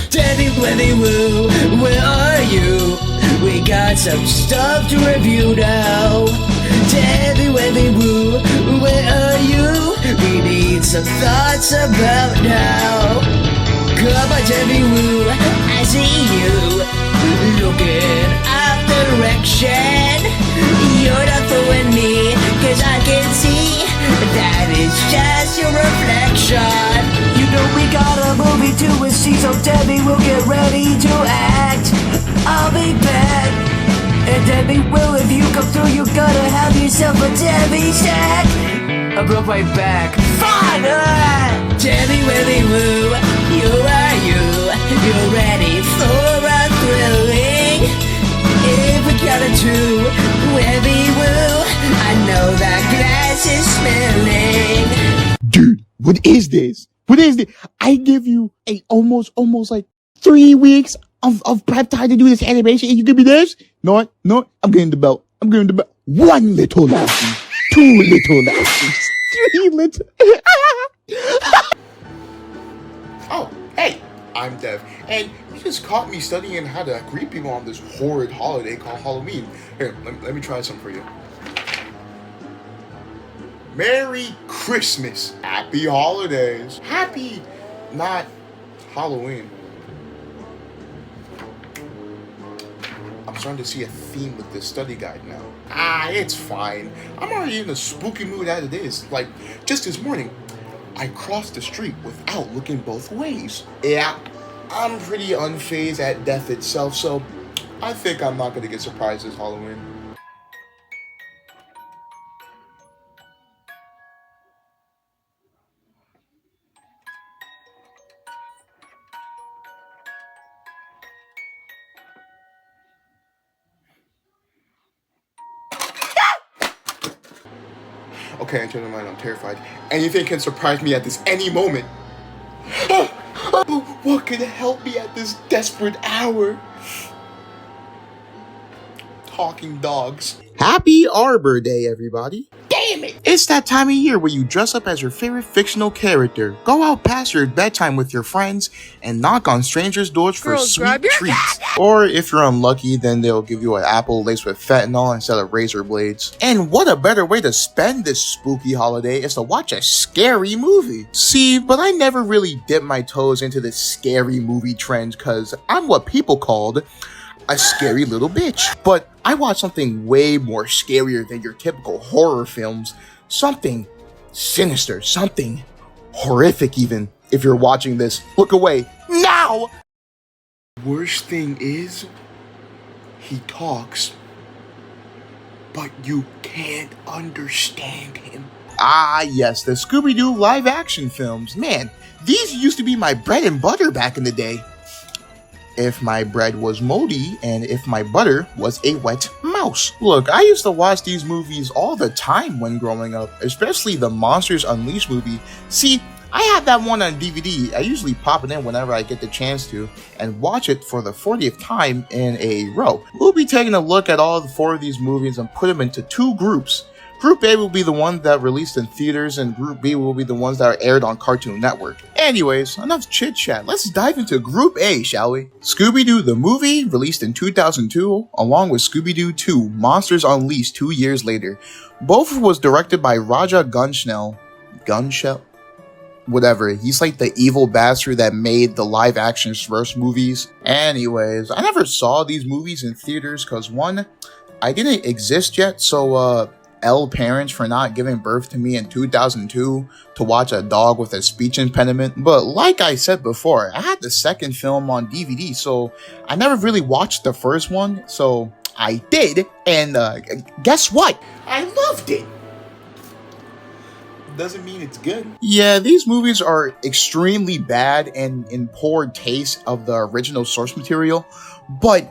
Debbie Webby Woo, where are you? We got some stuff to review now. Debbie Webby Woo, where are you? We need some thoughts about now. Come on, Debbie Woo, I see you looking up direction. You're not fooling me, cause I can see that is just your reflection. You know we got a movie to see, so Debbie will get ready to act. I'll be back. And Debbie will, if you come through, you gotta have yourself a Debbie shack. I broke my back. Fine! Debbie Webby Woo, you are you. You're ready for a thrilling. If we count to two, Webby Woo, I know that glass is smelling. Dude, what is this? What is this? I give you a almost like 3 weeks of prep time to do this animation, and you give me this? No, I'm getting the belt. 1 little lesson, 2 little lessons, 3 little. Oh, hey, I'm Dev, and you just caught me studying how to greet people on this horrid holiday called Halloween. Here, let me try some for you. Merry Christmas. Happy holidays. Happy, not Halloween. I'm starting to see a theme with this study guide now. It's fine. I'm already in a spooky mood as it is. Like, just this morning, I crossed the street without looking both ways. Yeah, I'm pretty unfazed at death itself, so I think I'm not gonna get surprised this Halloween. Okay, I changed my mind. I'm terrified. Anything can surprise me at this any moment. What could help me at this desperate hour? Talking dogs. Happy Arbor Day, everybody. Damn it! It's that time of year where you dress up as your favorite fictional character, go out past your bedtime with your friends, and knock on strangers' doors for Girls, sweet treats. Or if you're unlucky, then they'll give you an apple laced with fentanyl instead of razor blades. And what a better way to spend this spooky holiday is to watch a scary movie. See, but I never really dipped my toes into this scary movie trend because I'm what people called a scary little bitch. But I watched something way more scarier than your typical horror films. Something sinister, something horrific even. If you're watching this, look away now! Worst thing is, he talks, but you can't understand him. Ah yes, the Scooby-Doo live action films. Man, these used to be my bread and butter back in the day. If my bread was moldy, and if my butter was a wet mouse. Look, I used to watch these movies all the time when growing up, especially the Monsters Unleashed movie. See, I have that one on DVD. I usually pop it in whenever I get the chance to, and watch it for the 40th time in a row. We'll be taking a look at all 4 of these movies and put them into 2 groups. Group A will be the one that released in theaters, and Group B will be the ones that are aired on Cartoon Network. Anyways, enough chit chat. Let's dive into Group A, shall we? Scooby-Doo the movie, released in 2002, along with Scooby-Doo 2, Monsters Unleashed 2 years later. Both was directed by Raja Gunshell. Whatever, he's like the evil bastard that made the live action first movies. Anyways, I never saw these movies in theaters because 1, I didn't exist yet, so parents for not giving birth to me in 2002 to watch a dog with a speech impediment. But like I said before, I had the second film on DVD, so I never really watched the first one, so I did, and guess what? I loved it. Doesn't mean it's good. Yeah, these movies are extremely bad and in poor taste of the original source material, but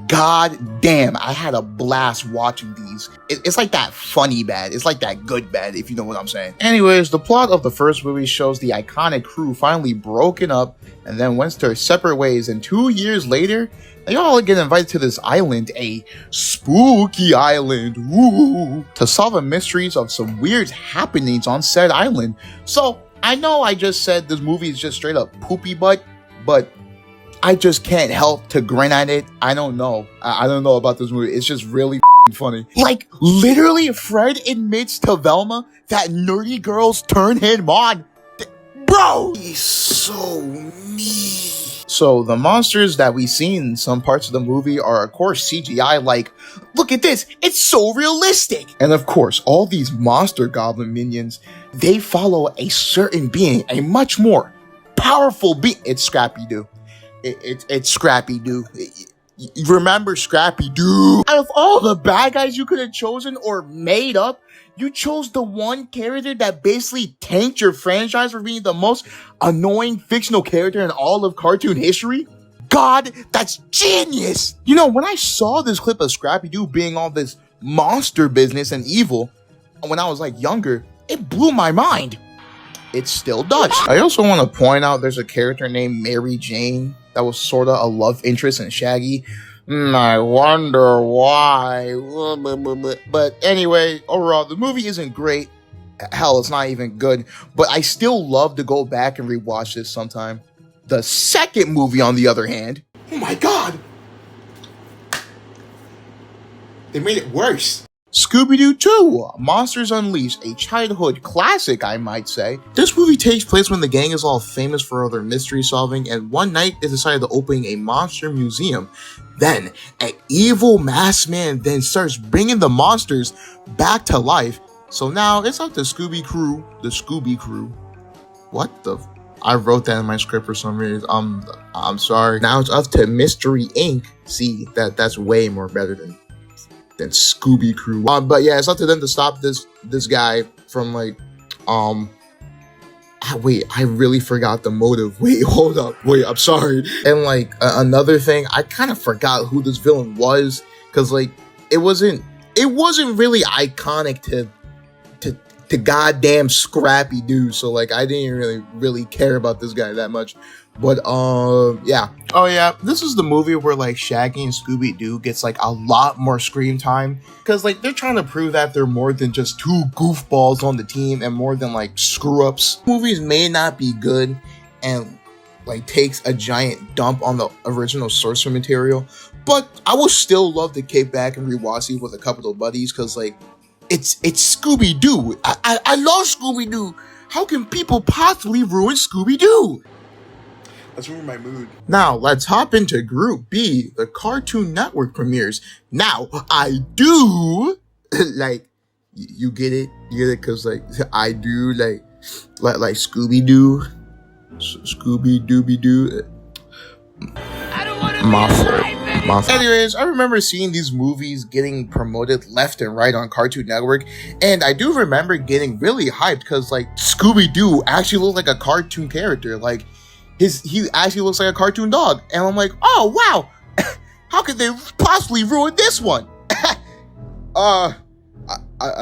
god damn, I had a blast watching these. It's like that funny bad. It's like that good bad, if you know what I'm saying. Anyways, the plot of the first movie shows the iconic crew finally broken up and then went their separate ways, and 2 years later, they all get invited to this island, a spooky island, woo, to solve the mysteries of some weird happenings on said island. So, I know I just said this movie is just straight up poopy butt, but I just can't help to grin at it. I don't know. I don't know about this movie. It's just really funny. Like, literally, Fred admits to Velma that nerdy girls turn him on. Bro! He's so mean. So, the monsters that we see in some parts of the movie are, of course, CGI. Like, look at this. It's so realistic. And, of course, all these monster goblin minions, they follow a certain being, a much more powerful being. It's Scrappy-Doo. It's Scrappy-Doo. You remember Scrappy-Doo? Out of all the bad guys you could have chosen or made up, you chose the one character that basically tanked your franchise for being the most annoying fictional character in all of cartoon history? God, that's genius! You know, when I saw this clip of Scrappy-Doo being all this monster business and evil, when I was like younger, it blew my mind. It still does. I also want to point out there's a character named Mary Jane that was sort of a love interest in Shaggy. I wonder why. But anyway, overall, the movie isn't great. Hell, it's not even good. But I still love to go back and rewatch this sometime. The second movie, on the other hand, oh my god! They made it worse. Scooby-Doo 2, Monsters Unleashed, a childhood classic, I might say. This movie takes place when the gang is all famous for their mystery solving, and one night they decided to open a monster museum. Then, an evil masked man then starts bringing the monsters back to life. So now, it's up to Scooby Crew, the Scooby Crew. What the... I wrote that in my script for some reason. I'm sorry. Now it's up to Mystery Inc. See, that's way more better than Scooby Crew. But yeah, it's up to them to stop this guy from like, wait, I really forgot the motive. Wait, hold up. Wait, I'm sorry. And like another thing, I kind of forgot who this villain was, because like it wasn't really iconic to goddamn Scrappy-Doo. So like I didn't really care about this guy that much. But yeah. Oh yeah, this is the movie where like Shaggy and Scooby-Doo gets like a lot more screen time, because like they're trying to prove that they're more than just two goofballs on the team and more than like screw-ups. Movies may not be good and like takes a giant dump on the original source material, but I would still love to kick back and rewatch it with a couple of buddies, because like it's Scooby-Doo. I love Scooby-Doo. How can people possibly ruin Scooby-Doo? Let's ruin my mood. Now, let's hop into Group B, the Cartoon Network premieres. Now, I do, like, you get it? You get it? Because, like, I do, like Scooby-Doo. Scooby-Dooby-Doo. I don't want to be my fault. Anyways, I remember seeing these movies getting promoted left and right on Cartoon Network, and I do remember getting really hyped because, like, Scooby-Doo actually looked like a cartoon character. Like, he actually looks like a cartoon dog. And I'm like, oh, wow. How could they possibly ruin this one? I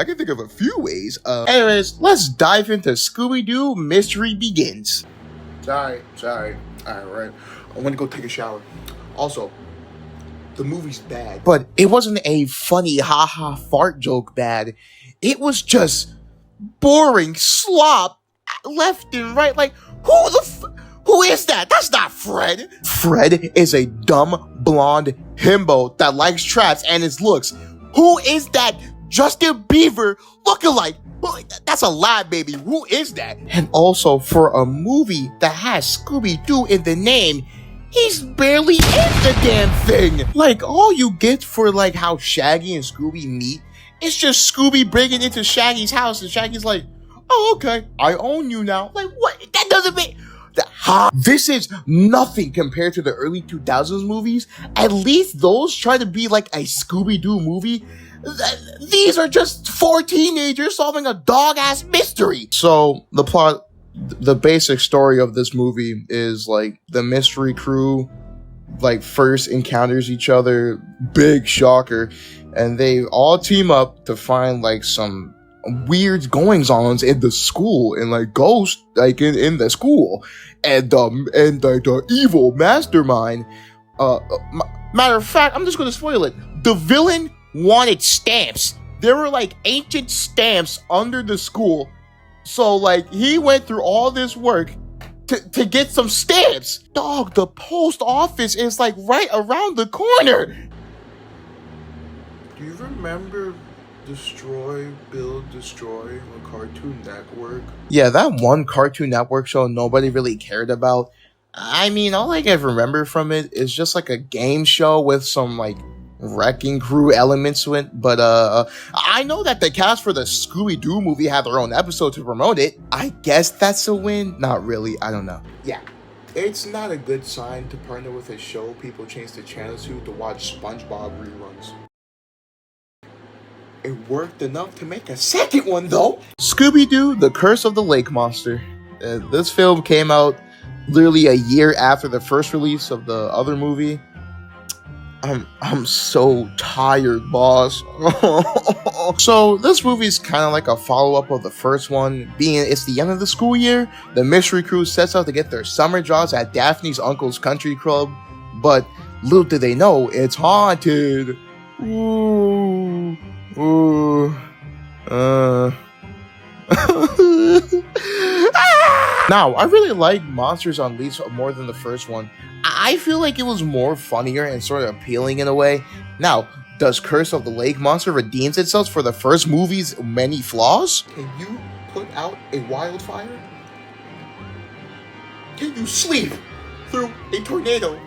can think of a few ways. Anyways, let's dive into Scooby-Doo Mystery Begins. Sorry. Alright. I want to go take a shower. Also, the movie's bad. But it wasn't a funny haha fart joke bad. It was just boring slop left and right. Like, who is that? That's not Fred. Fred is a dumb, blonde himbo that likes traps and his looks. Who is that Justin Bieber lookalike? That's a lie, baby. Who is that? And also, for a movie that has Scooby-Doo in the name, he's barely in the damn thing. Like, all you get for like how Shaggy and Scooby meet is just Scooby breaking into Shaggy's house and Shaggy's like, oh, okay, I own you now. Like, what? That doesn't make... This is nothing compared to the early 2000s movies. At least those try to be like a Scooby-Doo movie. These are just 4 teenagers solving a dog-ass mystery. So the plot, the basic story of this movie is like the mystery crew like first encounters each other, big shocker, and they all team up to find like some weird goings-ons in the school and like ghosts like in the school, and the evil mastermind. Matter of fact, I'm just gonna spoil it. The villain wanted stamps. There were like ancient stamps under the school, so like he went through all this work to get some stamps. Dog, the post office is like right around the corner. Do you remember Destroy, Build, Destroy on Cartoon Network? Yeah, that one Cartoon Network show nobody really cared about. I mean, all I can remember from it is just like a game show with some like wrecking crew elements to it. But I know that the cast for the Scooby-Doo movie had their own episode to promote it. I guess that's a win. Not really. I don't know. Yeah. It's not a good sign to partner with a show people change the channel to watch SpongeBob reruns. It worked enough to make a second one though. Scooby-Doo, The Curse of the Lake Monster. This film came out literally a year after the first release of the other movie. I'm so tired, boss. So this movie is kind of like a follow-up of the first one, being it's the end of the school year. The mystery crew sets out to get their summer jobs at Daphne's uncle's country club, but little do they know it's haunted. Ooh. Now, I really like Monsters Unleashed more than the first one. I feel like it was more funnier and sort of appealing in a way. Now, does Curse of the Lake Monster redeems itself for the first movie's many flaws? Can you put out a wildfire? Can you sleep through a tornado?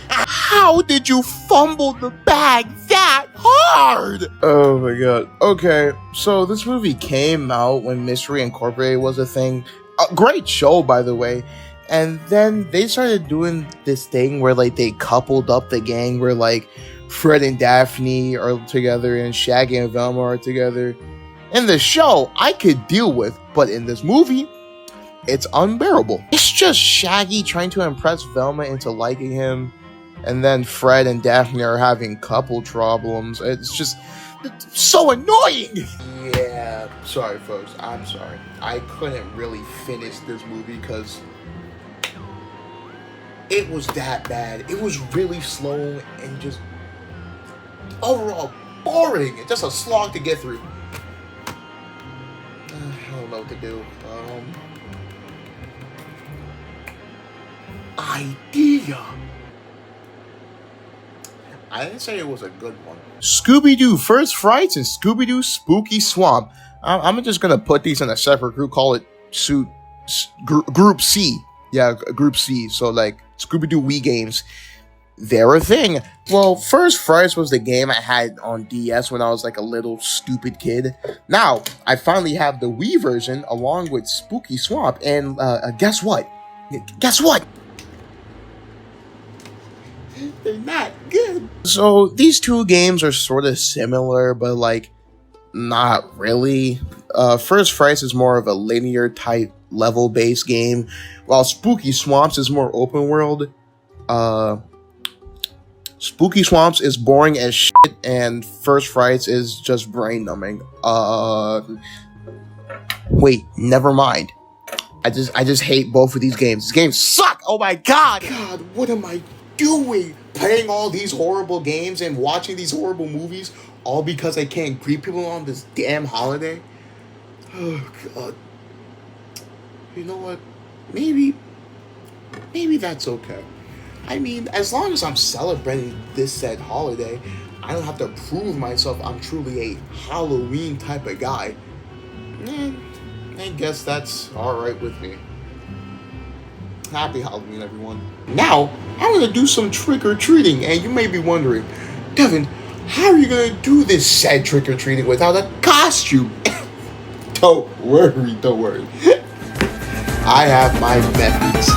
How did you fumble the bag that hard? Oh my god. Okay, so this movie came out when Mystery Incorporated was a thing. A great show, by the way. And then they started doing this thing where like they coupled up the gang where like Fred and Daphne are together and Shaggy and Velma are together. In the show, I could deal with, but in this movie, it's unbearable. It's just Shaggy trying to impress Velma into liking him. And then Fred and Daphne are having couple problems. It's so annoying. Yeah, sorry folks, I'm sorry. I couldn't really finish this movie because it was that bad. It was really slow and just overall boring. It's just a slog to get through. I don't know what to do. Idea. I didn't say it was a good one. Scooby-Doo First Frights and Scooby-Doo Spooky Swamp. I'm just gonna put these in a separate group. Call it Group C. Yeah, Group C. So like Scooby-Doo Wii games. They're a thing. Well, First Frights was the game I had on DS when I was like a little stupid kid. Now, I finally have the Wii version along with Spooky Swamp. And guess what? Guess what? They're not good. So these two games are sort of similar, but like not really. First Frights is more of a linear type level based game, while Spooky Swamps is more open world. Spooky Swamps is boring as shit, and First Frights is just brain numbing. Wait, never mind. I just hate both of these games. These games suck. Oh my god. God, what am I doing? Playing all these horrible games and watching these horrible movies, all because I can't greet people on this damn holiday? Oh god. You know what? Maybe that's okay. I mean, as long as I'm celebrating this said holiday, I don't have to prove myself I'm truly a Halloween type of guy. I guess that's alright with me. Happy Halloween, everyone. Now, I'm gonna do some trick-or-treating, and you may be wondering, Devin, how are you gonna do this said trick-or-treating without a costume? Don't worry. I have my methods.